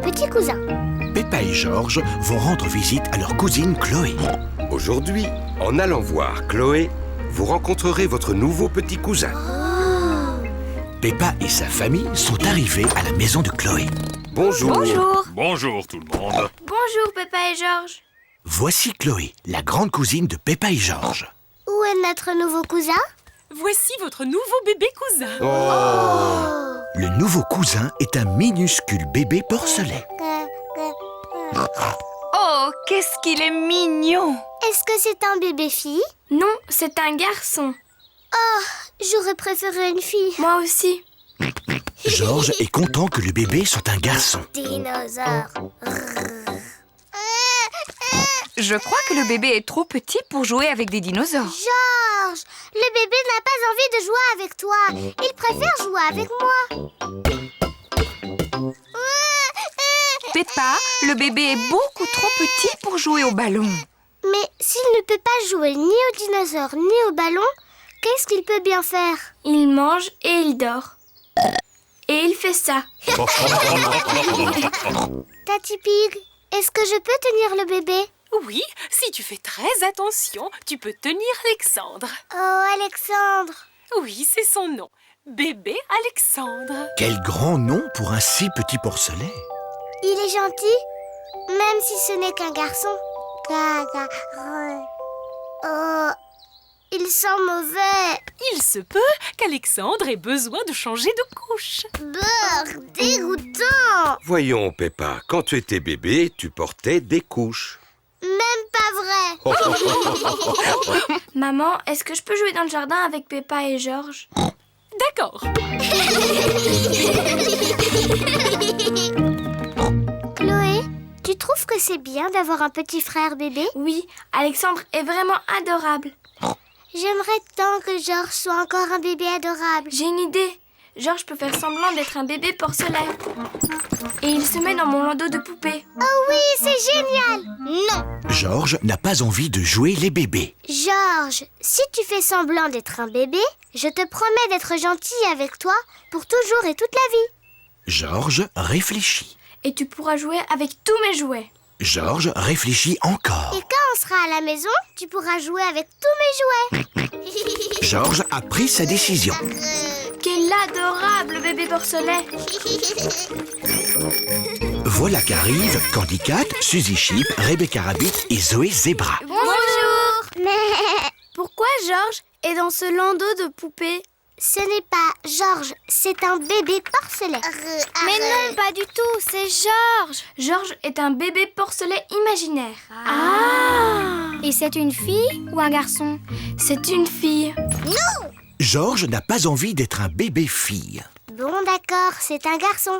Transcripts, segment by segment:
petit cousin. Peppa et Georges vont rendre visite à leur cousine Chloé. Aujourd'hui, en allant voir Chloé, vous rencontrerez votre nouveau petit cousin. Peppa et sa famille sont arrivés à la maison de Chloé. Bonjour. Bonjour. Bonjour tout le monde. Bonjour Peppa et Georges. Voici Chloé, la grande cousine de Peppa et Georges. Où est notre nouveau cousin? Voici votre nouveau bébé cousin. Le nouveau cousin est un minuscule bébé porcelet. Oh, qu'est-ce qu'il est mignon! Est-ce que c'est un bébé fille? Non, c'est un garçon. J'aurais préféré une fille. Moi aussi. Georges est content que le bébé soit un garçon. Dinosaure. Je crois que le bébé est trop petit pour jouer avec des dinosaures. Georges, le bébé n'a pas envie de jouer avec toi. Il préfère jouer avec moi. Peppa, le bébé est beaucoup trop petit pour jouer au ballon. Mais s'il ne peut pas jouer ni aux dinosaures ni au ballon, qu'est-ce qu'il peut bien faire? Il mange et il dort. Et il fait ça. Tati Pig, est-ce que je peux tenir le bébé? Oui, si tu fais très attention, tu peux tenir Alexandre. Oh, Alexandre. Oui, c'est son nom. Bébé Alexandre. Quel grand nom pour un si petit porcelet. Il est gentil, même si ce n'est qu'un garçon. Oh, il sent mauvais. Il se peut qu'Alexandre ait besoin de changer de couche. Brrr, dégoûtant. Voyons, Peppa, quand tu étais bébé, tu portais des couches. Même pas vrai. Maman, est-ce que je peux jouer dans le jardin avec Peppa et Georges? D'accord. Chloé, tu trouves que c'est bien d'avoir un petit frère bébé? Oui, Alexandre est vraiment adorable. J'aimerais tant que Georges soit encore un bébé adorable. J'ai une idée. Georges peut faire semblant d'être un bébé porcelet. Et il se met dans mon landau de poupée. Oh oui, c'est génial. Non. Georges n'a pas envie de jouer les bébés. Georges, si tu fais semblant d'être un bébé, je te promets d'être gentil avec toi pour toujours et toute la vie. Georges réfléchit. Et tu pourras jouer avec tous mes jouets. Georges réfléchit encore. Et quand on sera à la maison, tu pourras jouer avec tous mes jouets. Georges a pris sa décision. Quel adorable bébé porcelet. Voilà qu'arrivent Candy Cat, Suzy Sheep, Rebecca Rabbit et Zoé Zebra. Bonjour. Mais Pourquoi Georges est dans ce landau de poupée? ce n'est pas Georges, c'est un bébé porcelet. Mais non, pas du tout, c'est Georges. Georges est un bébé porcelet imaginaire. Et c'est une fille ou un garçon? C'est une fille. Georges n'a pas envie d'être un bébé fille. Bon, d'accord, c'est un garçon.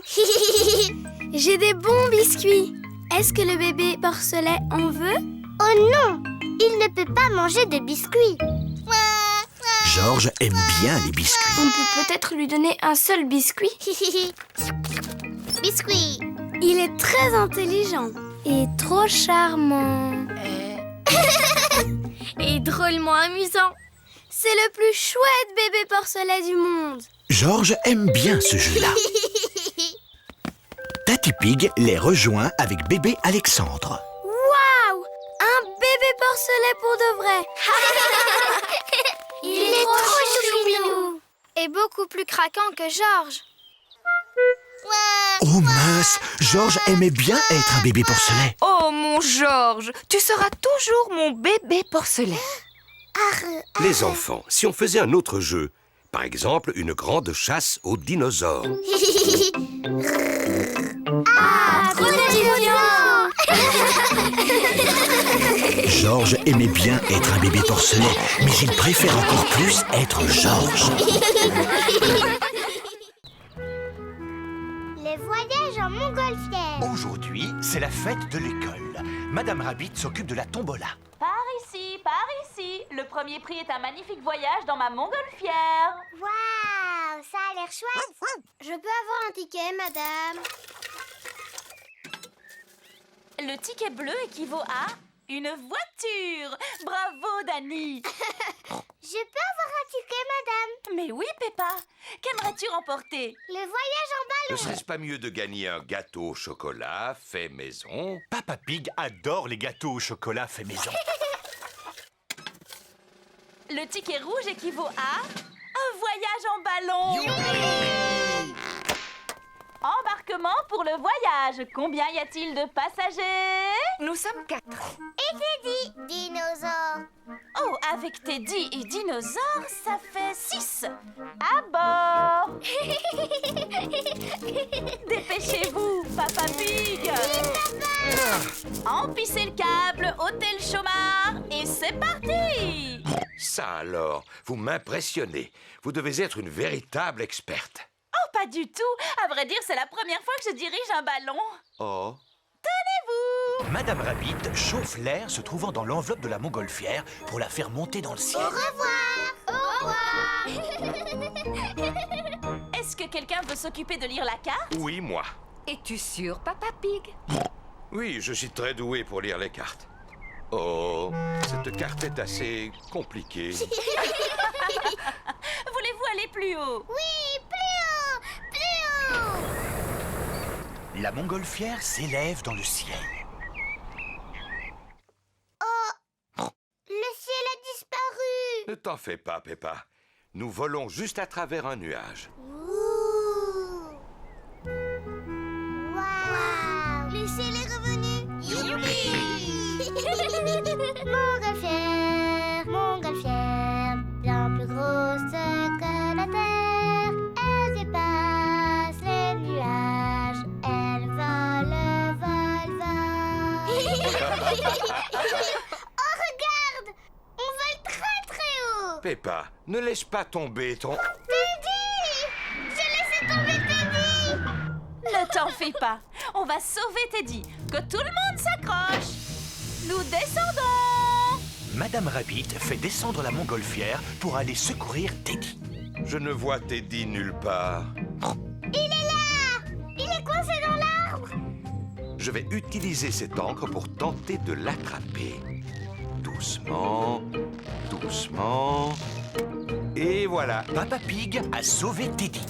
J'ai des bons biscuits. Est-ce que le bébé porcelet en veut? Oh non, il ne peut pas manger de biscuits. Georges aime bien les biscuits. On peut peut-être lui donner un seul biscuit. Biscuits. Il est très intelligent et trop charmant. Et drôlement amusant. C'est le plus chouette bébé porcelet du monde. Georges aime bien ce jeu-là. Tati Pig les rejoint avec bébé Alexandre. Waouh! Un bébé porcelet pour de vrai. Il est trop chouchou et beaucoup plus craquant que Georges. Oh mince, Georges aimait bien être un bébé porcelet. Oh mon Georges, tu seras toujours mon bébé porcelet. Les enfants, si on faisait un autre jeu, par exemple une grande chasse aux dinosaures. Trop d'émotions! Georges aimait bien être un bébé porcelet, mais il préfère encore plus être Georges. Les voyages en montgolfière. Aujourd'hui, c'est la fête de l'école. Madame Rabbit s'occupe de la tombola. Par ici, par ici. Le premier prix est un magnifique voyage dans ma montgolfière. Waouh, ça a l'air chouette. Je peux avoir un ticket, madame? Le ticket bleu équivaut à une voiture. Bravo, Dani. Je peux avoir un ticket, madame? Mais oui, Peppa. Qu'aimerais-tu remporter? Le voyage en Ne ballon. serait-ce pas mieux de gagner un gâteau au chocolat fait maison? Papa Pig adore les gâteaux au chocolat fait maison. Le ticket rouge équivaut à un voyage en ballon. Embarquement pour le voyage. Combien y a-t-il de passagers? Nous sommes 4. Et Teddy, dinosaure. Oh, avec Teddy et Dinosaure, ça fait 6. À bord. Dépêchez-vous, Papa Pig. Emplissez le câble, ôtez le chômard et c'est parti. Ça alors, vous m'impressionnez. Vous devez être une véritable experte. Oh, pas du tout. À vrai dire, c'est la première fois que je dirige un ballon. Oh. Tenez-vous. Madame Rabbit chauffe l'air se trouvant dans l'enveloppe de la montgolfière pour la faire monter dans le ciel. Au revoir. Est-ce que quelqu'un veut s'occuper de lire la carte? Oui, moi. Es-tu sûr, Papa Pig? Oui, je suis très doué pour lire les cartes. Oh, cette carte est assez compliquée. Voulez-vous aller plus haut? Oui, plus haut. La montgolfière s'élève dans le ciel. Le ciel a disparu. Ne t'en fais pas, Peppa. Nous volons juste à travers un nuage. Ouh. Waouh. Le ciel est revenu. Youpi. Montgolfière, bien plus grosse que la terre. Elle dépasse les nuages. Elle vole. Oh, regarde. On vole très très haut. Peppa, ne laisse pas tomber ton... Teddy. J'ai laissé tomber Teddy. Ne t'en fais pas. On va sauver Teddy. Que tout le monde s'accroche. Nous descendons. Madame Rabbit fait descendre la montgolfière pour aller secourir Teddy. Je ne vois Teddy nulle part. Il est là. Il est coincé dans l'arbre. Je vais utiliser cette encre pour tenter de l'attraper. Doucement, doucement. Et voilà. Papa Pig a sauvé Teddy.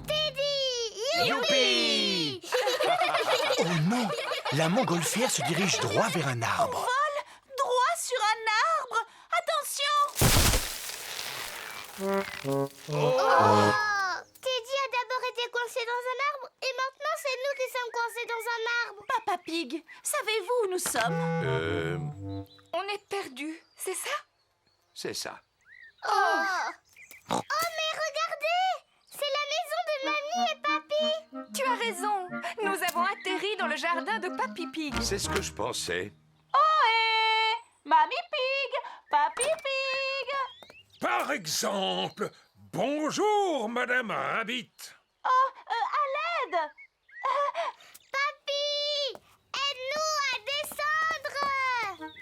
Teddy. Youpi! Oh non! La montgolfière se dirige droit vers un arbre. Droit sur un arbre. Attention. Oh. Teddy a d'abord été coincé dans un arbre et maintenant c'est nous qui sommes coincés dans un arbre. Papa Pig, savez-vous où nous sommes? On est perdus, c'est ça? C'est ça. Oh mais regardez, c'est la maison de mamie et papy. Tu as raison. Nous avons atterri dans le jardin de Papy Pig. C'est ce que je pensais. Ohé! Mamie Pig! Papy Pig! Par exemple, bonjour, Madame Rabbit. Oh, à l'aide! Papy, aide-nous à descendre.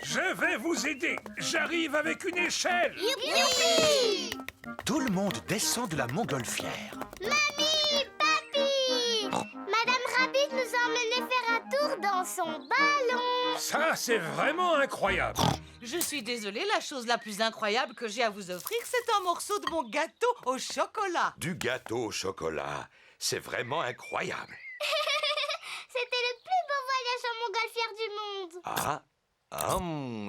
Je vais vous aider. J'arrive avec une échelle. Youpi. Tout le monde descend de la montgolfière. Mamie, papy, Madame Rabbit nous a emmenés faire un tour dans son ballon. Ça, c'est vraiment incroyable. Je suis désolée, la chose la plus incroyable que j'ai à vous offrir, c'est un morceau de mon gâteau au chocolat. Du gâteau au chocolat. C'est vraiment incroyable. C'était le plus beau voyage en montgolfière du monde.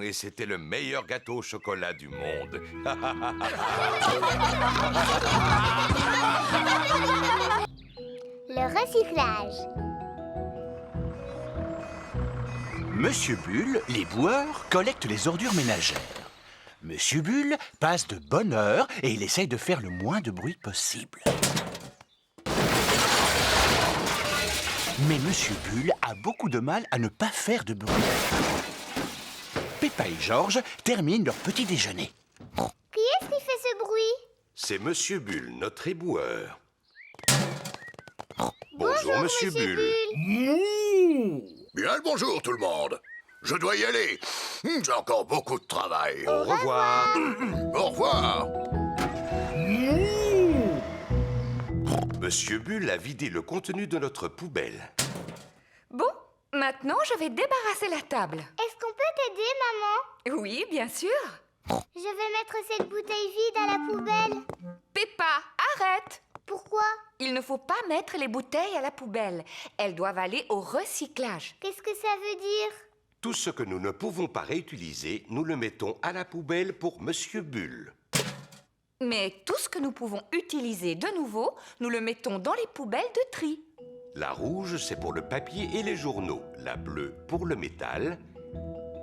Et c'était le meilleur gâteau au chocolat du monde. Le recyclage. Monsieur Bull, les boueurs, collectent les ordures ménagères. Monsieur Bull passe de bonne heure et il essaye de faire le moins de bruit possible. Mais Monsieur Bull a beaucoup de mal à ne pas faire de bruit. Peppa et George terminent leur petit déjeuner. Qui est-ce qui fait ce bruit? C'est Monsieur Bull, notre éboueur. Bonjour, Monsieur Bull. Bien le bonjour tout le monde. Je dois y aller. J'ai encore beaucoup de travail. Au revoir. Au revoir. Monsieur Bull a vidé le contenu de notre poubelle. Bon, maintenant je vais débarrasser la table. Est-ce qu'on peut t'aider, maman? Oui, bien sûr. Je vais mettre cette bouteille vide à la poubelle. Peppa, arrête! Pourquoi? Il ne faut pas mettre les bouteilles à la poubelle. Elles doivent aller au recyclage. Qu'est-ce que ça veut dire? Tout ce que nous ne pouvons pas réutiliser, nous le mettons à la poubelle pour Monsieur Bull. Mais tout ce que nous pouvons utiliser de nouveau, nous le mettons dans les poubelles de tri. La rouge, c'est pour le papier et les journaux. La bleue pour le métal.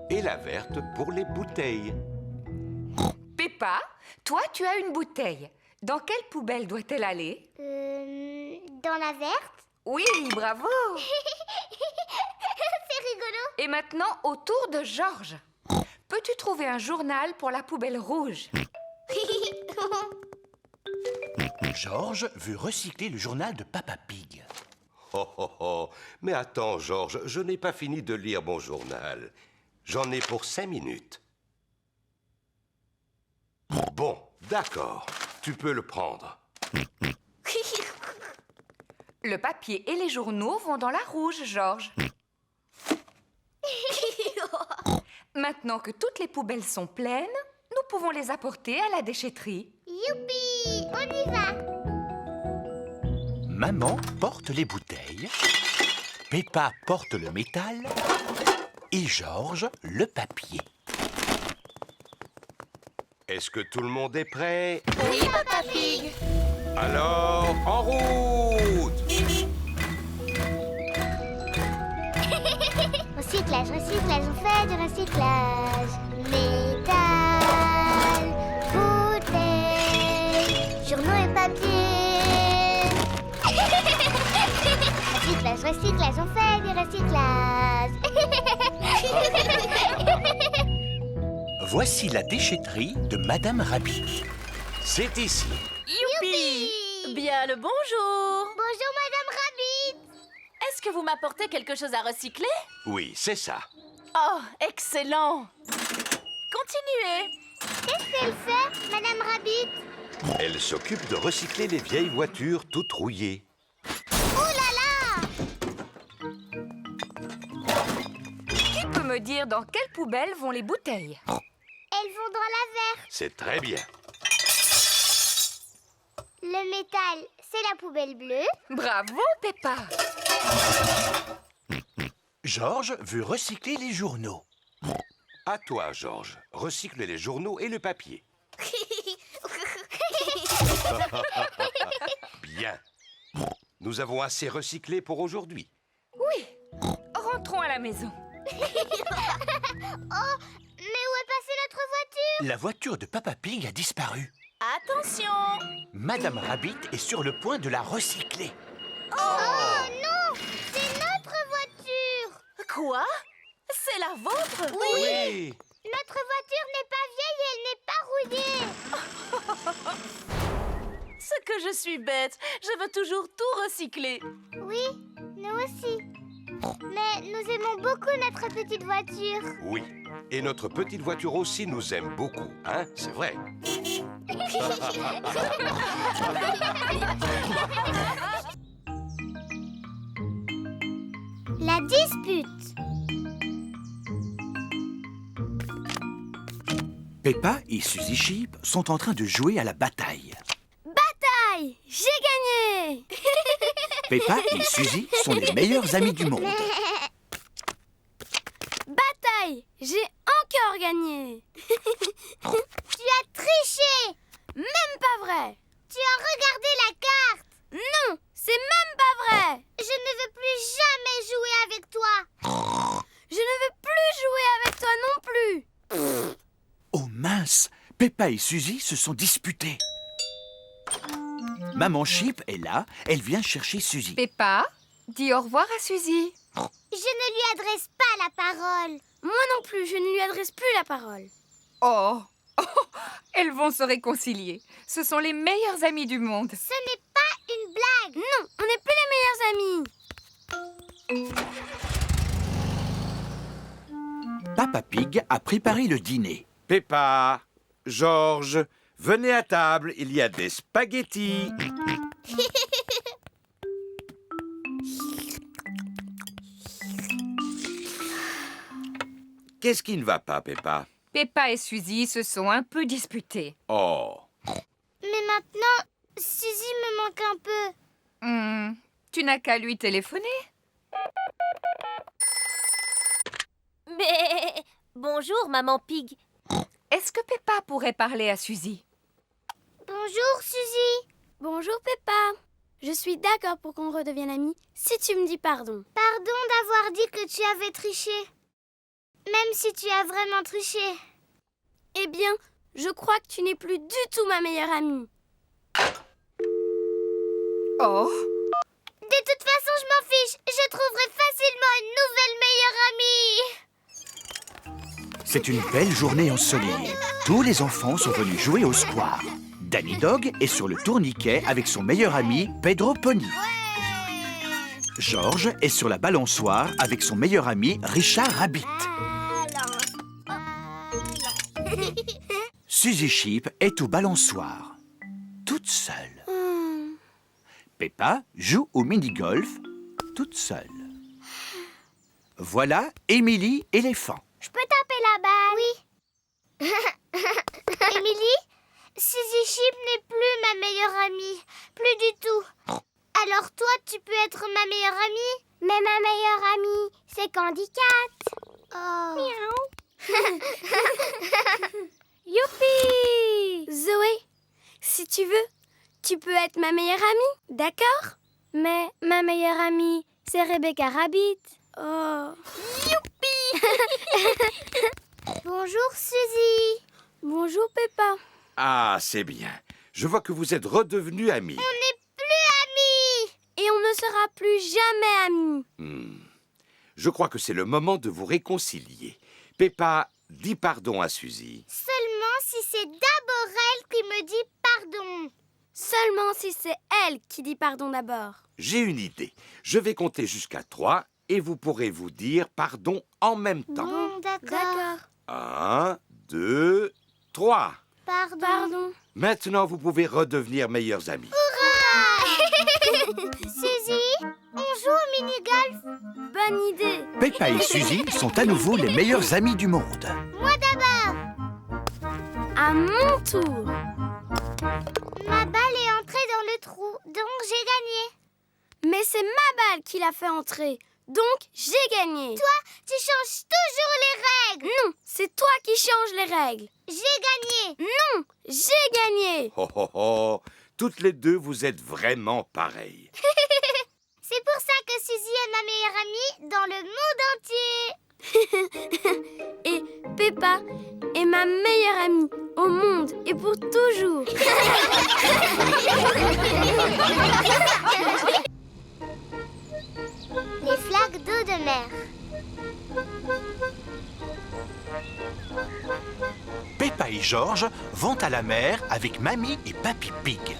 Et la verte pour les bouteilles. Peppa, toi, tu as une bouteille. Dans quelle poubelle doit-elle aller? Dans la verte? Oui, bravo! C'est rigolo. Et maintenant, au tour de Georges. Peux-tu trouver un journal pour la poubelle rouge? Georges veut recycler le journal de Papa Pig. Oh, oh, oh. Mais attends, Georges, je n'ai pas fini de lire mon journal. J'en ai pour 5 minutes. Bon, d'accord. Tu peux le prendre. Le papier et les journaux vont dans la rouge, Georges. Maintenant que toutes les poubelles sont pleines, nous pouvons les apporter à la déchetterie. Youpi! On y va! Maman porte les bouteilles, Peppa porte le métal et Georges le papier. Est-ce que tout le monde est prêt? Oui, Papa Pig. Alors, en route! Recyclage, recyclage, on fait du recyclage. Métal, bouteille, journaux et papier. Recyclage, recyclage, on fait du recyclage. Voici la déchetterie de Madame Rabbit. C'est ici. Youpi! Bien le bonjour! Bonjour, Madame Rabbit. Est-ce que vous m'apportez quelque chose à recycler? Oui, c'est ça. Oh, excellent! Continuez! Qu'est-ce qu'elle fait, Madame Rabbit? Elle s'occupe de recycler les vieilles voitures toutes rouillées. Oh là là! Qui peut me dire dans quelle poubelle vont les bouteilles? Elles vont dans la verte. C'est très bien. Le métal, c'est la poubelle bleue. Bravo, Peppa! Georges veut recycler les journaux. À toi, Georges. Recycle les journaux et le papier. Bien. Nous avons assez recyclé pour aujourd'hui. Oui, rentrons à la maison. Oh, mais où est passée notre voiture? La voiture de Papa Pig a disparu. Attention! Madame Rabbit est sur le point de la recycler. Oh non! C'est notre voiture! Quoi? C'est la vôtre? Oui. Notre voiture n'est pas vieille et elle n'est pas rouillée. Ce que je suis bête! Je veux toujours tout recycler. Oui, nous aussi. Mais nous aimons beaucoup notre petite voiture. Oui. Et notre petite voiture aussi nous aime beaucoup, hein? C'est vrai. La dispute. Peppa et Suzy Sheep sont en train de jouer à la bataille. Bataille! J'ai gagné! Peppa et Suzy sont les meilleurs amis du monde. Bataille! J'ai encore gagné! Tu as triché! Même pas vrai! Tu as regardé la carte! Non, c'est même pas vrai! Je ne veux plus jamais jouer avec toi! Je ne veux plus jouer avec toi non plus! Oh mince, Peppa et Suzy se sont disputés. Maman Sheep est là, elle vient chercher Suzy. Peppa, dis au revoir à Suzy. Je ne lui adresse pas la parole. Moi non plus, je ne lui adresse plus la parole. Oh, elles vont se réconcilier. Ce sont les meilleures amies du monde. Ce n'est pas une blague. Non, on n'est plus les meilleurs amis. Papa Pig a préparé le dîner. Peppa, Georges, venez à table, il y a des spaghettis. Qu'est-ce qui ne va pas, Peppa? Peppa et Suzy se sont un peu disputés. Oh. Mais maintenant, Suzy me manque un peu. Tu n'as qu'à lui téléphoner. Mais... Bonjour, maman Pig. Est-ce que Peppa pourrait parler à Suzy? Bonjour, Suzy. Bonjour Peppa. Je suis d'accord pour qu'on redevienne amis si tu me dis pardon. Pardon d'avoir dit que tu avais triché. Même si tu as vraiment triché. Eh bien, je crois que tu n'es plus du tout ma meilleure amie. Oh. De toute façon, je m'en fiche. Je trouverai facilement une nouvelle meilleure amie. C'est une belle journée ensoleillée. Tous les enfants sont venus jouer au square. Danny Dog est sur le tourniquet avec son meilleur ami Pedro Pony. George est sur la balançoire avec son meilleur ami Richard Rabbit. Suzy Sheep est au balançoire, toute seule. Peppa joue au mini-golf, toute seule. Voilà Emily éléphant. Je peux taper la balle? Oui. Emily, Suzy Sheep n'est plus ma meilleure amie. Plus du tout. Alors toi, tu peux être ma meilleure amie? Mais ma meilleure amie, c'est Candy Cat. Oh. Miaou. Youpi! Zoé, si tu veux, tu peux être ma meilleure amie, d'accord? Mais ma meilleure amie, c'est Rebecca Rabbit. Oh. Youpi! Bonjour Suzy. Bonjour Peppa. Ah, c'est bien. Je vois que vous êtes redevenus amis. On n'est plus amis. Et on ne sera plus jamais amis. Je crois que c'est le moment de vous réconcilier. Peppa, dis pardon à Suzy. Seulement si c'est d'abord elle qui me dit pardon. Seulement si c'est elle qui dit pardon d'abord. J'ai une idée. Je vais compter jusqu'à 3 et vous pourrez vous dire pardon en même temps. Bon, d'accord. 1, 2, 3. Pardon. Maintenant, vous pouvez redevenir meilleurs amis. Suzy, on joue au mini-golf? Bonne idée. Peppa et Suzy sont à nouveau les meilleurs amis du monde. Moi d'abord. À mon tour. Ma balle est entrée dans le trou, donc j'ai gagné. Mais c'est ma balle qui l'a fait entrer, donc j'ai gagné. Toi, tu changes toujours les règles. Non, c'est toi qui changes les règles. J'ai gagné. Non, j'ai gagné. Oh, oh, oh. Toutes les deux, vous êtes vraiment pareilles. C'est pour ça que Suzy est ma meilleure amie dans le monde entier. Et Peppa est ma meilleure amie au monde et pour toujours. Les flaques d'eau de mer. Peppa et George vont à la mer avec Mamie et Papy Pig.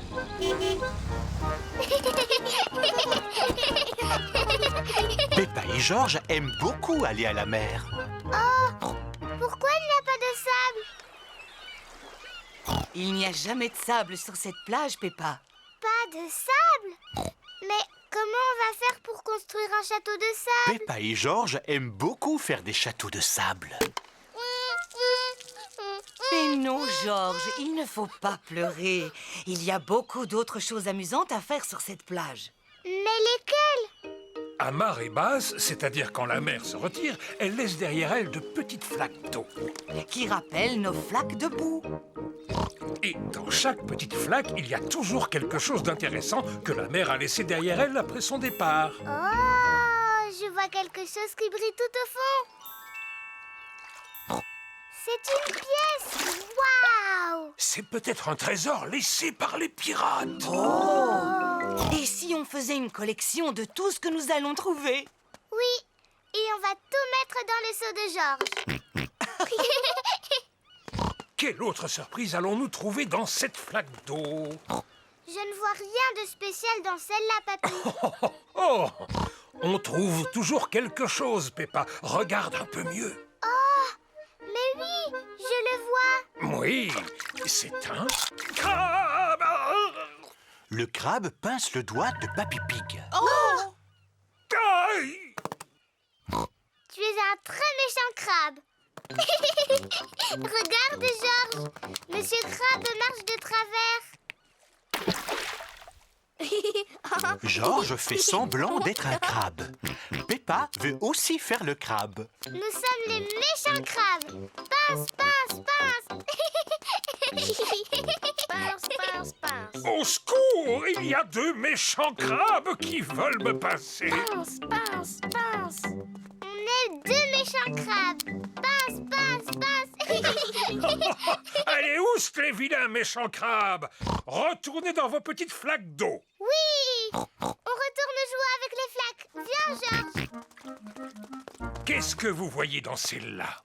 Peppa et George aiment beaucoup aller à la mer. Oh, pourquoi il n'y a pas de sable? Il n'y a jamais de sable sur cette plage, Peppa. Pas de sable? Mais comment on va faire pour construire un château de sable? Peppa et George aiment beaucoup faire des châteaux de sable. Mais non, George, il ne faut pas pleurer. Il y a beaucoup d'autres choses amusantes à faire sur cette plage. Mais lesquelles? À marée basse, c'est-à-dire quand la mer se retire, elle laisse derrière elle de petites flaques d'eau. Qui rappellent nos flaques de boue. Et dans chaque petite flaque, il y a toujours quelque chose d'intéressant que la mer a laissé derrière elle après son départ. Oh, je vois quelque chose qui brille tout au fond. C'est une pièce. Waouh! C'est peut-être un trésor laissé par les pirates. Oh! Et si on faisait une collection de tout ce que nous allons trouver? Oui, et on va tout mettre dans le seau de George. Quelle autre surprise allons-nous trouver dans cette flaque d'eau? Je ne vois rien de spécial dans celle-là, papy. Oh, on trouve toujours quelque chose, Peppa. Regarde un peu mieux. Oh, mais oui, je le vois. Oui, c'est un crabe. Le crabe pince le doigt de Papy Pig. Oh! Aïe! Tu es un très méchant crabe. Regarde, Georges. Monsieur Crabe marche de travers. Georges fait semblant d'être un crabe. Peppa veut aussi faire le crabe. Nous sommes les méchants crabes. Pince, pince, pince. Pince, pince, pince. Au secours! Il y a 2 méchants crabes qui veulent me passer. Pince, pince, pince. On est 2 méchants crabes. Pince, pince, pince. Allez, oust les vilains méchants crabes! Retournez dans vos petites flaques d'eau. Oui! On retourne jouer avec les flaques. Viens, Georges. Qu'est-ce que vous voyez dans celle-là?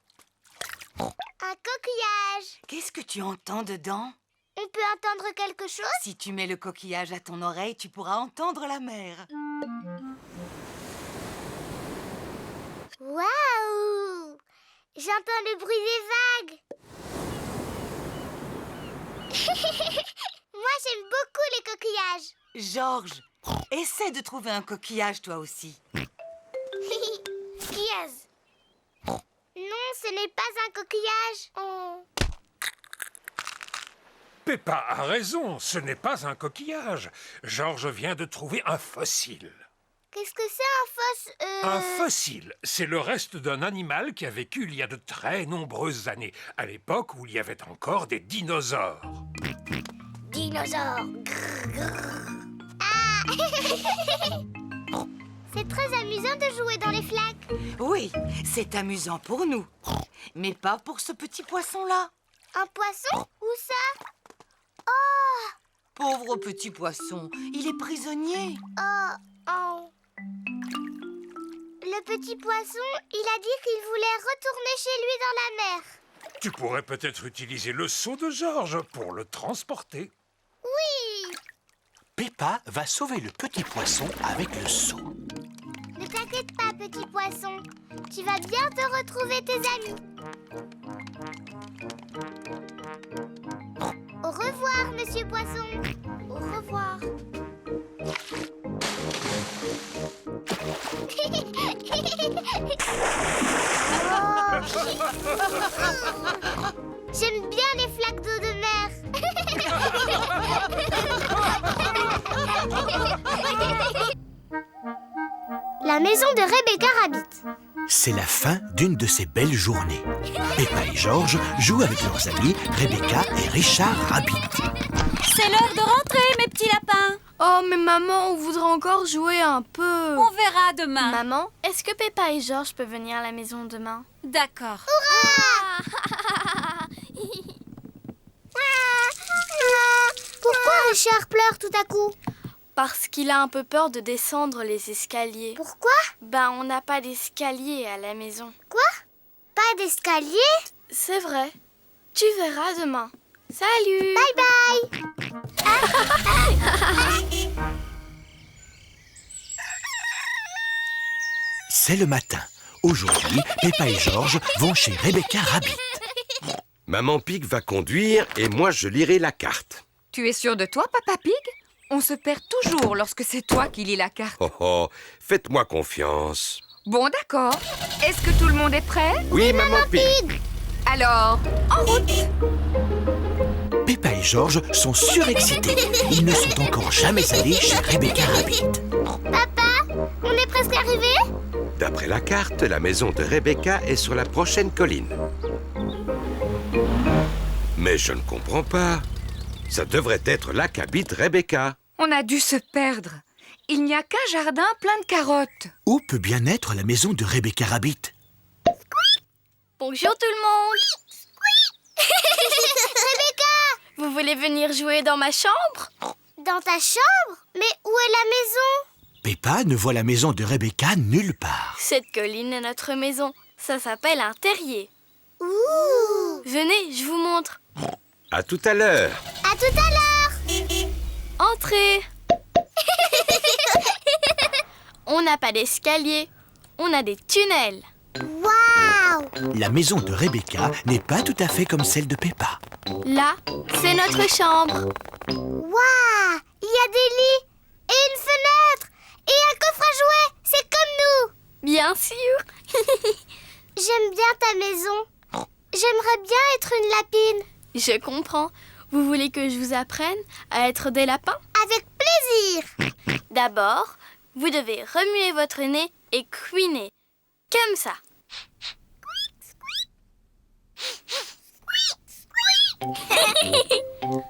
Un coquillage. Qu'est-ce que tu entends dedans? On peut entendre quelque chose? Si tu mets le coquillage à ton oreille, tu pourras entendre la mer. Waouh! J'entends le bruit des vagues. Moi, j'aime beaucoup les coquillages. Georges, essaie de trouver un coquillage toi aussi. Yes. Non, ce n'est pas un coquillage. Oh. Peppa a raison, ce n'est pas un coquillage. Georges vient de trouver un fossile. Qu'est-ce que c'est Un fossile, c'est le reste d'un animal qui a vécu il y a de très nombreuses années, à l'époque où il y avait encore des dinosaures. Dinosaure. Ah. C'est très amusant de jouer dans les flaques. Oui, c'est amusant pour nous, mais pas pour ce petit poisson-là. Un poisson? Où ça? Oh! Pauvre petit poisson, il est prisonnier. Oh, oh. Le petit poisson, il a dit qu'il voulait retourner chez lui dans la mer. Tu pourrais peut-être utiliser le seau de Georges pour le transporter. Oui! Peppa va sauver le petit poisson avec le seau. Ne t'inquiète pas, petit poisson. Tu vas bien te retrouver tes amis. Au revoir, monsieur poisson. Au revoir. J'aime bien les flaques d'eau de mer. La maison de Rebecca Rabbit. C'est la fin d'une de ces belles journées. Peppa et Georges jouent avec leurs amis Rebecca et Richard Rabbit. C'est l'heure de rentrer, mes petits lapins. Oh, mais maman, on voudrait encore jouer un peu. On verra demain. Maman, est-ce que Peppa et Georges peuvent venir à la maison demain? D'accord. Pourquoi Richard pleure tout à coup? Parce qu'il a un peu peur de descendre les escaliers. Pourquoi? Ben, on n'a pas d'escalier à la maison. Quoi? Pas d'escalier? C'est vrai. Tu verras demain. Salut! Bye bye! C'est le matin. Aujourd'hui, Peppa et Georges vont chez Rebecca Rabbit. Maman Pig va conduire et moi je lirai la carte. Tu es sûr de toi, Papa Pig? On se perd toujours lorsque c'est toi qui lis la carte. Oh oh, faites-moi confiance. Bon, d'accord. Est-ce que tout le monde est prêt? Oui, Maman Pig. Alors, en route! Peppa et Georges sont surexcités. Ils ne sont encore jamais allés chez Rebecca Rabbit. Papa, on est presque arrivés? D'après la carte, la maison de Rebecca est sur la prochaine colline. Mais je ne comprends pas. Ça devrait être là qu'habite Rebecca. On a dû se perdre. Il n'y a qu'un jardin plein de carottes. Où peut bien être la maison de Rebecca Rabbit? Bonjour tout le monde. Rebecca! Vous voulez venir jouer dans ma chambre? Dans ta chambre? Mais où est la maison? Peppa ne voit la maison de Rebecca nulle part. Cette colline est notre maison. Ça s'appelle un terrier. Ouh! Venez, je vous montre. À tout à l'heure. À tout à l'heure! Entrez. On n'a pas d'escalier. On a des tunnels. Waouh! La maison de Rebecca n'est pas tout à fait comme celle de Peppa. Là, c'est notre chambre. Waouh! Il y a des lits et une fenêtre et un coffre à jouets. C'est comme nous. Bien sûr. J'aime bien ta maison. j'aimerais bien être une lapine. Je comprends. Vous voulez que je vous apprenne à être des lapins? Avec plaisir. D'abord, vous devez remuer votre nez et couiner. Comme ça.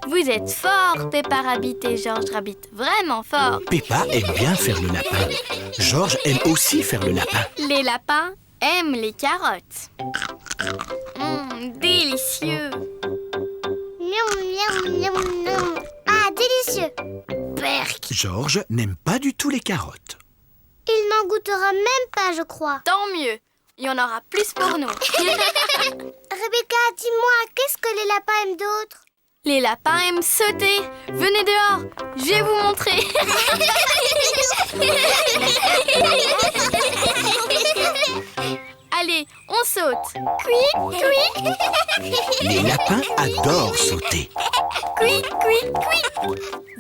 Vous êtes forts, Peppa Rabbit et George Rabbit. Vraiment forts. Peppa aime bien faire le lapin. George aime aussi faire le lapin. Les lapins aiment les carottes. Délicieux. Miaou, miaou, miaou, miaou. Ah, délicieux. Berk. George n'aime pas du tout les carottes. Il n'en goûtera même pas, je crois. Tant mieux. Il y en aura plus pour nous. Rebecca, dis-moi, qu'est-ce que les lapins aiment d'autre? Les lapins aiment sauter. Venez dehors, je vais vous montrer. Allez, on saute. Cui, cui. Les lapins adorent sauter. Cui, cui, cui.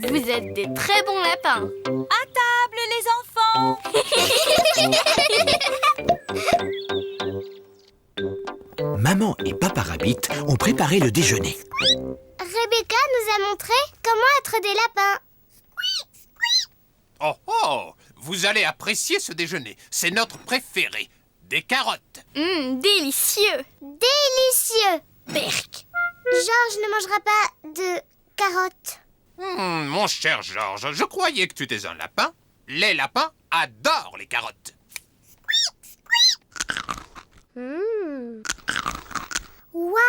Vous êtes des très bons lapins. À table, les enfants. Maman et Papa Rabbit ont préparé le déjeuner. Rebecca nous a montré comment être des lapins. Oh oh, vous allez apprécier ce déjeuner. C'est notre préféré. Des carottes. Délicieux. Délicieux. Berk. George ne mangera pas de carottes. Mon cher George, je croyais que tu étais un lapin. Les lapins adorent les carottes. Waouh,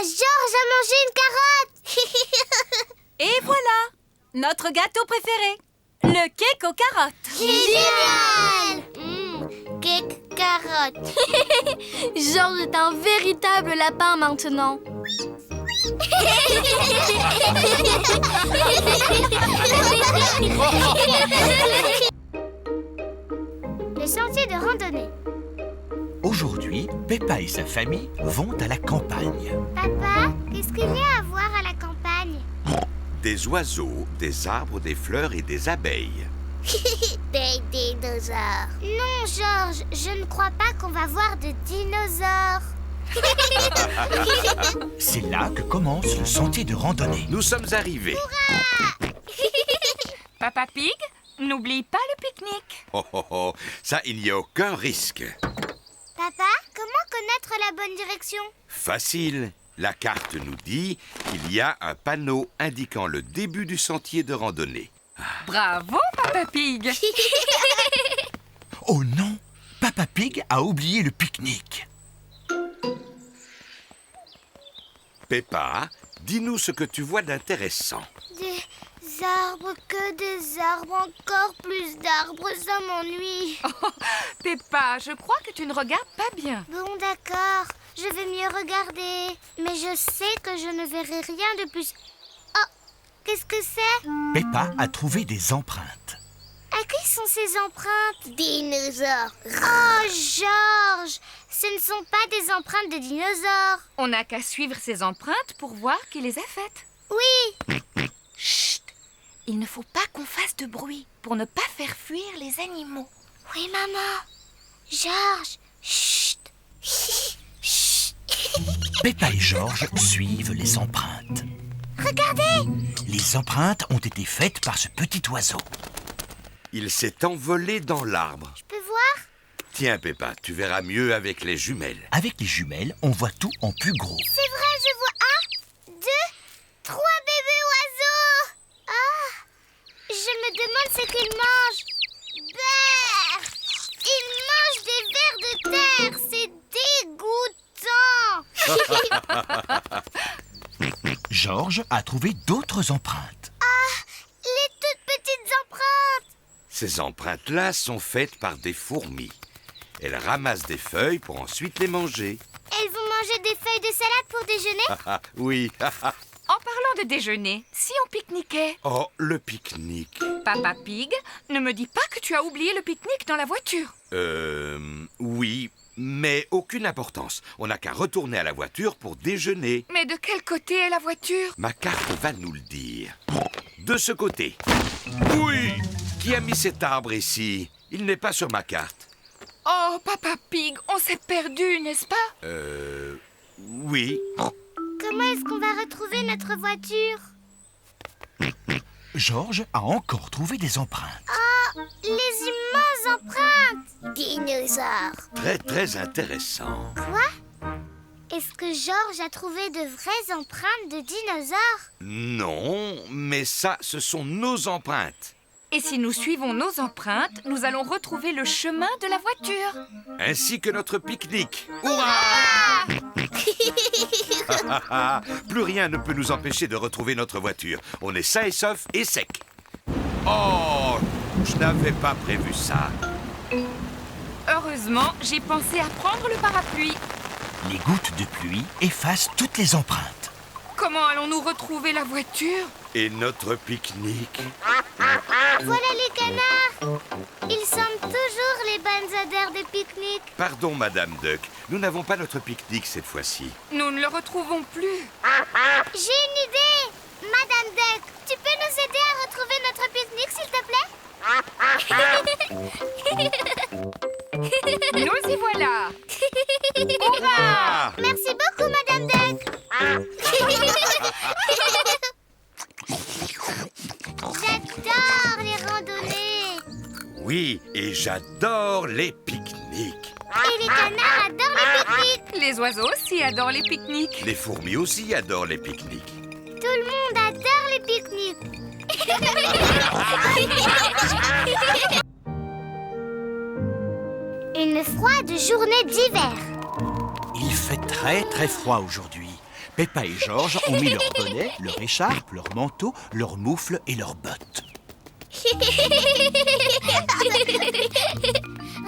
George a mangé une carotte. Et voilà, notre gâteau préféré, le cake aux carottes. Génial. Cake carotte. George est un véritable lapin maintenant. Le sentier de randonnée. Aujourd'hui, Peppa et sa famille vont à la campagne. Papa, qu'est-ce qu'il y a à voir à la campagne? Des oiseaux, des arbres, des fleurs et des abeilles. Des dinosaures. Non, George, je ne crois pas qu'on va voir de dinosaures. C'est là que commence le sentier de randonnée. Nous sommes arrivés. Papa Pig, n'oublie pas le pique-nique. Oh oh oh, ça, il n'y a aucun risque. Papa, comment connaître la bonne direction? Facile. La carte nous dit qu'il y a un panneau indiquant le début du sentier de randonnée. Bravo, Papa Pig. Oh non, Papa Pig a oublié le pique-nique. Peppa, dis-nous ce que tu vois d'intéressant. Des arbres, que des arbres, encore plus d'arbres, ça m'ennuie. Oh, Peppa, je crois que tu ne regardes pas bien. Bon, d'accord, je vais mieux regarder. Mais je sais que je ne verrai rien de plus. Oh, qu'est-ce que c'est? Peppa a trouvé des empreintes. À qui sont ces empreintes? Dinosaures. Oh, George, ce ne sont pas des empreintes de dinosaures. On n'a qu'à suivre ces empreintes pour voir qui les a faites. Oui. Chut! Il ne faut pas qu'on fasse de bruit pour ne pas faire fuir les animaux. Oui, maman. George, chut. Chut. Peppa et George suivent les empreintes. Regardez! Les empreintes ont été faites par ce petit oiseau. Il s'est envolé dans l'arbre. Je peux voir? Tiens, Peppa, tu verras mieux avec les jumelles. Avec les jumelles, on voit tout en plus gros. C'est vrai, je vois 1, 2, 3 bébés oiseaux. Ah, je me demande ce qu'ils mangent. Brrr, ils mangent des vers de terre. C'est dégoûtant. George a trouvé d'autres empreintes. Ah, les toutes petites empreintes. Ces empreintes-là sont faites par des fourmis. Elles ramassent des feuilles pour ensuite les manger. Elles vont manger des feuilles de salade pour déjeuner? Oui. En parlant de déjeuner, si on pique-niquait? Oh, le pique-nique. Papa Pig, ne me dis pas que tu as oublié le pique-nique dans la voiture. Oui, mais aucune importance. On n'a qu'à retourner à la voiture pour déjeuner. Mais de quel côté est la voiture? Ma carte va nous le dire. De ce côté. Oui! Qui a mis cet arbre ici? Il n'est pas sur ma carte. Oh, Papa Pig, on s'est perdu, n'est-ce pas? Oui. Comment est-ce qu'on va retrouver notre voiture? Georges a encore trouvé des empreintes. Oh, les immenses empreintes! Dinosaures. Très, très intéressant. Quoi? Est-ce que Georges a trouvé de vraies empreintes de dinosaures? Non, mais ça, ce sont nos empreintes. Et si nous suivons nos empreintes, nous allons retrouver le chemin de la voiture. Ainsi que notre pique-nique. Hurrah! Plus rien ne peut nous empêcher de retrouver notre voiture. On est sain et sauf et sec. Oh, je n'avais pas prévu ça. Heureusement, j'ai pensé à prendre le parapluie. Les gouttes de pluie effacent toutes les empreintes. Comment allons-nous retrouver la voiture? Et notre pique-nique? Voilà les canards! Ils sentent toujours les bonnes odeurs de pique-nique. Pardon, Madame Duck, nous n'avons pas notre pique-nique cette fois-ci. Nous ne le retrouvons plus. J'ai une idée! Madame Duck, tu peux nous aider à retrouver notre pique-nique, s'il te plaît? Nous y voilà! Hurrah! Merci beaucoup, Madame Duck! J'adore les randonnées! Oui, et j'adore les pique-niques. Et les canards adorent les pique-niques! Les oiseaux aussi adorent les pique-niques. Les fourmis aussi adorent les pique-niques. Tout le monde adore les pique-niques! Une froide journée d'hiver. Il fait très très froid aujourd'hui. Peppa et Georges ont mis leur bonnet, leur écharpe, leur manteau, leurs moufles et leurs bottes.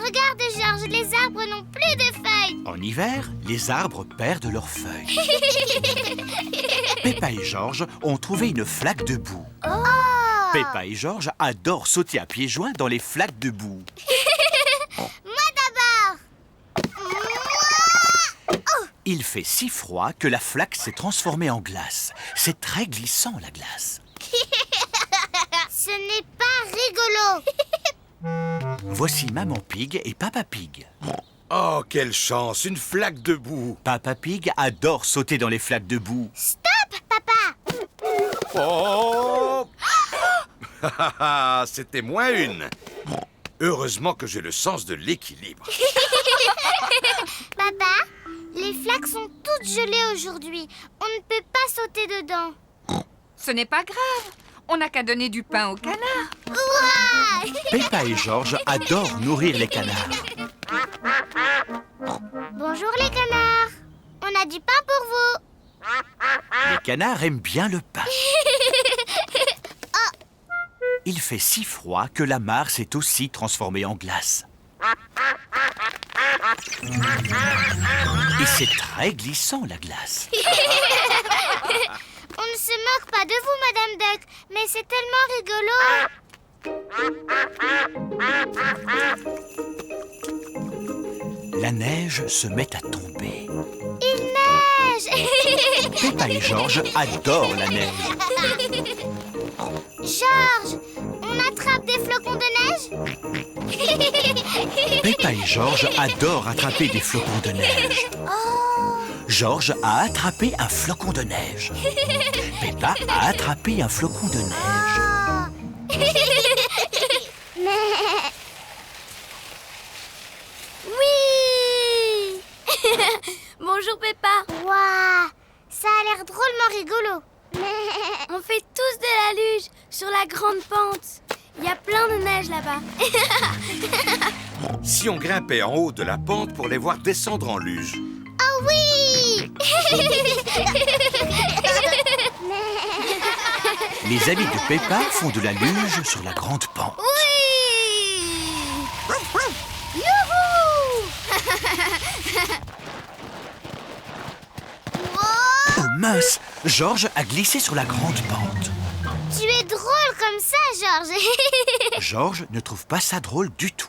Regarde, Georges, les arbres n'ont plus de feuilles. En hiver, les arbres perdent leurs feuilles. Peppa et Georges ont trouvé une flaque de boue. Oh! Peppa et Georges adorent sauter à pieds joints dans les flaques de boue. Moi d'abord! Il fait si froid que la flaque s'est transformée en glace. C'est très glissant, la glace. Ce n'est pas rigolo. Voici Maman Pig et Papa Pig. Oh, quelle chance, une flaque de boue. Papa Pig adore sauter dans les flaques de boue. Stop, papa! Oh! C'était moins une. Heureusement que j'ai le sens de l'équilibre. Papa, les flaques sont toutes gelées aujourd'hui. On ne peut pas sauter dedans. Ce n'est pas grave. On n'a qu'à donner du pain aux canards. Hurrah! Peppa et Georges adorent nourrir les canards. Bonjour les canards. On a du pain pour vous. Les canards aiment bien le pain. Il fait si froid que la mare s'est aussi transformée en glace. Et c'est très glissant, la glace. On ne se moque pas de vous, Madame Duck, mais c'est tellement rigolo. La neige se met à tomber. Il neige. Peppa et Georges adorent la neige. Georges, on attrape des flocons de neige? Peppa et Georges adorent attraper des flocons de neige. Georges a attrapé un flocon de neige. Peppa a attrapé un flocon de neige. Oui. Bonjour Peppa. Waouh, ça a l'air drôlement rigolo. On fait tous de la luge sur la grande pente. Il y a plein de neige là-bas. Si on grimpait en haut de la pente pour les voir descendre en luge. Oh oui! Les amis de Peppa font de la luge sur la grande pente. Oui! Youhou! Oh mince! Georges a glissé sur la grande pente. Tu es drôle comme ça, Georges. Georges ne trouve pas ça drôle du tout.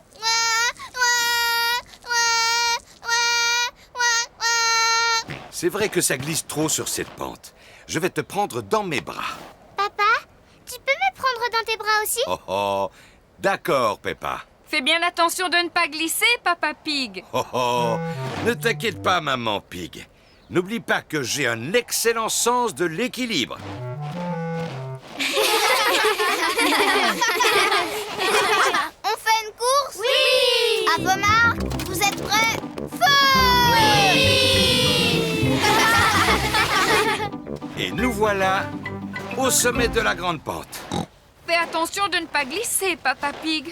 C'est vrai que ça glisse trop sur cette pente. Je vais te prendre dans mes bras. Papa, tu peux me prendre dans tes bras aussi? Oh oh, d'accord, Peppa. Fais bien attention de ne pas glisser, Papa Pig. Oh oh, ne t'inquiète pas, Maman Pig. N'oublie pas que j'ai un excellent sens de l'équilibre. On fait une course? Oui! À vos marques, vous êtes prêts? Feu! Et nous voilà au sommet de la grande pente. Fais attention de ne pas glisser, Papa Pig.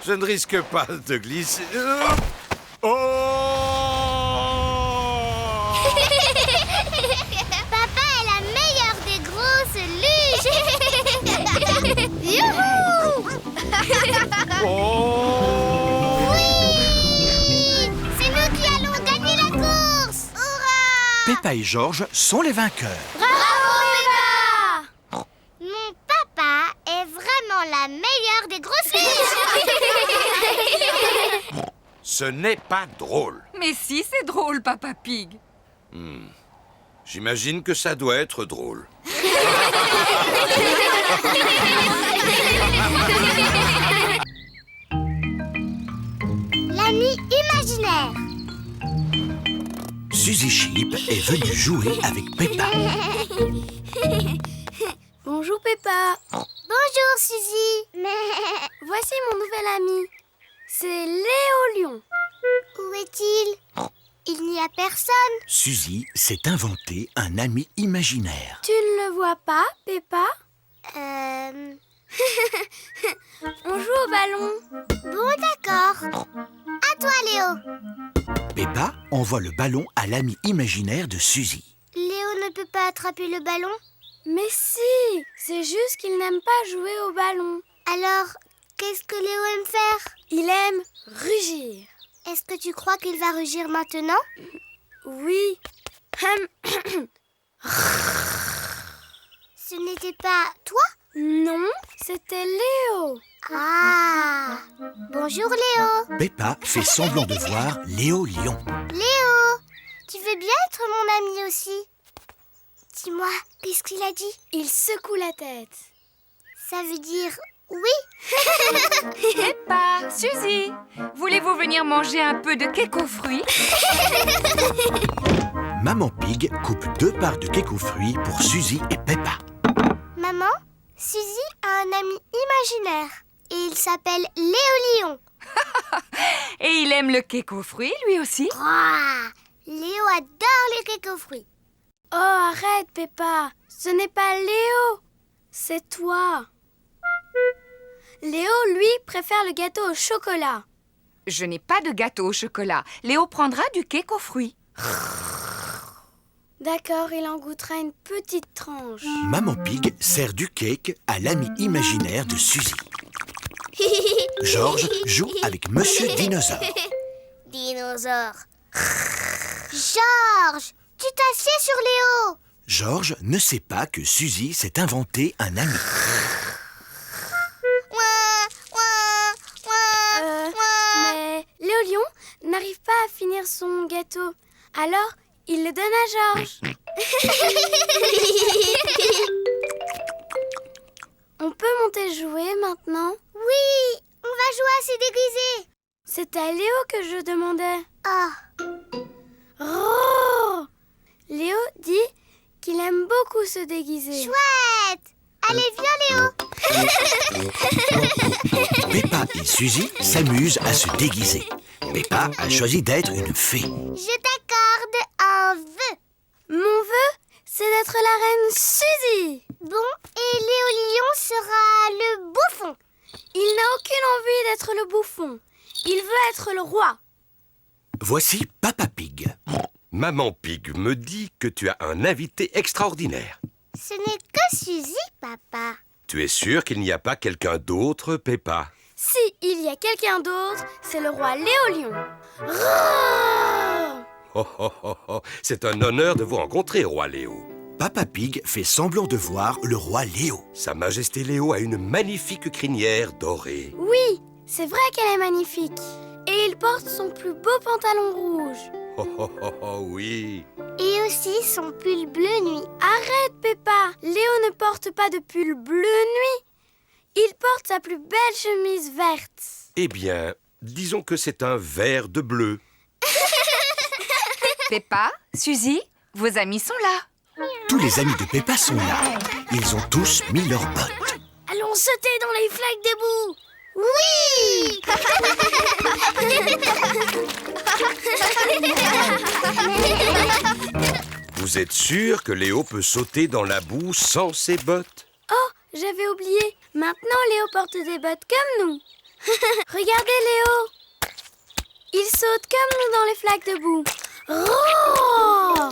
Je ne risque pas de glisser. Oh! Papa est la meilleure des grosses luges. Youhou! Oh! Oui! C'est nous qui allons gagner la course! Hurrah! Peppa et Georges sont les vainqueurs. Bravo, Peppa! Mon papa est vraiment la meilleure des grosses luges. Ce n'est pas drôle. Mais si, c'est drôle, Papa Pig. J'imagine que ça doit être drôle. L'ami imaginaire. Suzy Sheep est venue jouer avec Peppa. Bonjour Peppa. Bonjour Suzy. Voici mon nouvel ami. C'est Léo Lion. Où est-il? Il n'y a personne. Suzy s'est inventé un ami imaginaire. Tu ne le vois pas, Peppa? On joue au ballon. Bon, d'accord. À toi, Léo. Peppa envoie le ballon à l'ami imaginaire de Suzy. Léo ne peut pas attraper le ballon? Mais si, c'est juste qu'il n'aime pas jouer au ballon. Alors, qu'est-ce que Léo aime faire? Il aime rugir. Est-ce que tu crois qu'il va rugir maintenant? Oui. Ce n'était pas toi? Non, c'était Léo. Ah! Bonjour Léo. Peppa fait semblant de voir Léo Lion. Léo, tu veux bien être mon ami aussi? Dis-moi, qu'est-ce qu'il a dit? Il secoue la tête. Ça veut dire oui? Peppa, Suzy, voulez-vous venir manger un peu de cake aux fruits? Maman Pig coupe 2 parts de cake aux fruits pour Suzy et Peppa. Maman, Suzy a un ami imaginaire et il s'appelle Léo Lion. Et il aime le cake aux fruits, lui aussi? Ouah, Léo adore les cakes aux fruits. Oh, arrête, Peppa. Ce n'est pas Léo. C'est toi. Léo, lui, préfère le gâteau au chocolat. Je n'ai pas de gâteau au chocolat. Léo prendra du cake aux fruits. D'accord, il en goûtera une petite tranche. Maman Pig sert du cake à l'ami imaginaire de Suzy. Georges joue avec Monsieur Dinosaure. Dinosaure. Georges, tu t'assieds sur Léo. Georges ne sait pas que Suzy s'est inventé un ami. Mais Léo Lion n'arrive pas à finir son gâteau. Alors, il le donne à Georges. On peut monter jouer maintenant? Oui, on va jouer à se déguiser. C'est à Léo que je demandais. Ah. Oh, Léo dit qu'il aime beaucoup se déguiser. Chouette. Allez, viens Léo. Peppa et Suzy s'amusent à se déguiser. Peppa a choisi d'être une fée. Je t'accorde un vœu. Mon vœu, c'est d'être la reine Suzy. Bon, et Léo Lion sera le bouffon. Il n'a aucune envie d'être le bouffon. Il veut être le roi. Voici Papa Pig. Maman Pig me dit que tu as un invité extraordinaire. Ce n'est que Suzy, papa. Tu es sûr qu'il n'y a pas quelqu'un d'autre, Peppa? Si il y a quelqu'un d'autre, c'est le roi Léo Lion. Roar! Oh, oh, oh, oh. C'est un honneur de vous rencontrer, roi Léo. Papa Pig fait semblant de voir le roi Léo. Sa Majesté Léo a une magnifique crinière dorée. Oui, c'est vrai qu'elle est magnifique. Et il porte son plus beau pantalon rouge. Oh, oh, oh, oh, oui. Et aussi son pull bleu nuit. Arrête, Peppa. Léo ne porte pas de pull bleu nuit. Il porte sa plus belle chemise verte. Eh bien, disons que c'est un vert de bleu. Peppa, Suzy, vos amis sont là. Tous les amis de Peppa sont là. Ils ont tous mis leurs bottes. Allons sauter dans les flaques de boue. Oui. Vous êtes sûr que Léo peut sauter dans la boue sans ses bottes? Oh, j'avais oublié. Maintenant, Léo porte des bottes comme nous. Regardez, Léo. Il saute comme nous dans les flaques de boue. Oh